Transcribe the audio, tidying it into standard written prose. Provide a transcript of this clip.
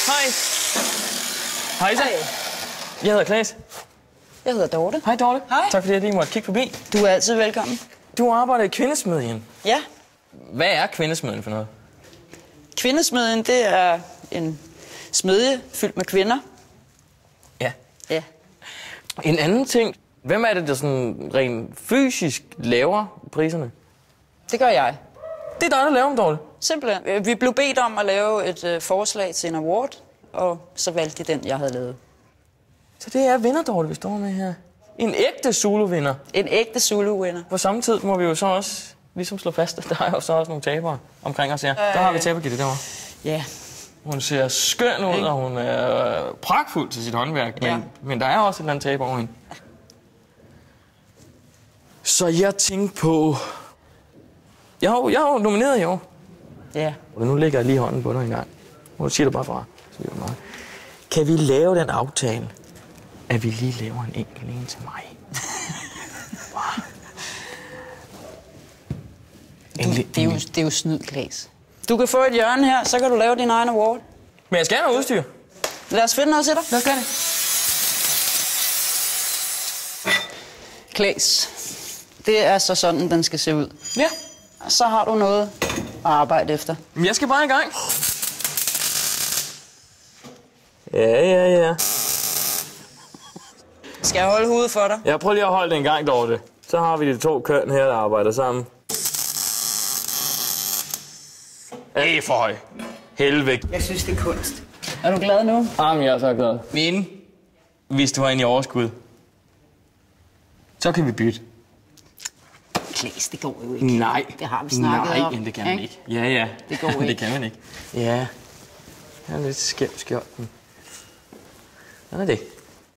Hej. Hej så. Jeg hedder Klaas. Jeg hedder Dorte. Hej Dorte. Hej. Tak fordi jeg lige måtte kigge forbi. Du er altid velkommen. Du arbejder i Kvindesmedien. Ja. Hvad er Kvindesmedien for noget? Kvindesmedien, det er en smedje fyldt med kvinder. Ja. Ja. En anden ting. Hvem er det, der sådan rent fysisk laver priserne? Det gør jeg. Det er dig, der laver dem, Dorte. Simpelthen. Vi blev bedt om at lave et forslag til en award, og så valgte de den, jeg havde lavet. Så det er vinder, Dorte, vi står med her. En ægte Zulu-vinder. En ægte Zulu-vinder. På samme tid må vi jo så også ligesom slå fast, at der er jo så også nogle tabere omkring os her. Der har vi tabergitte derovre. Ja. Hun ser skøn ud, og hun er pragtfuld til sit håndværk, men der er også et eller andet taber over hende. Så jeg tænkte på... Jeg har jo nomineret i år. Ja. Og nu lægger jeg lige hånden på dig en gang. Nu siger du bare fra. Kan vi lave den aftale, at vi lige laver en enkelt en til mig? Det er jo snyd, Klaas. Du kan få et hjørne her, så kan du lave din egen award. Men jeg skal have noget udstyr. Lad os finde noget til dig. Lad os gøre det. Klaas, det er så sådan, den skal se ud. Ja. Så har du noget at arbejde efter. Men jeg skal bare i gang. Ja. Skal jeg holde hovedet for dig? Jeg prøver lige at holde det en gang, Dorte. Så har vi de to køn her, der arbejder sammen. For høj. Helvede. Jeg synes, det er kunst. Er du glad nu? Jamen, jeg er så glad. Men hvis du var inde i overskud, så kan vi bytte. Klaas, det går jo ikke. Nej. Det har vi snakket om. Nej, det kan man ikke. Ja. Det går ikke. Det kan man ikke. Ja. Jeg er lidt skæv skjolden. Sådan er det.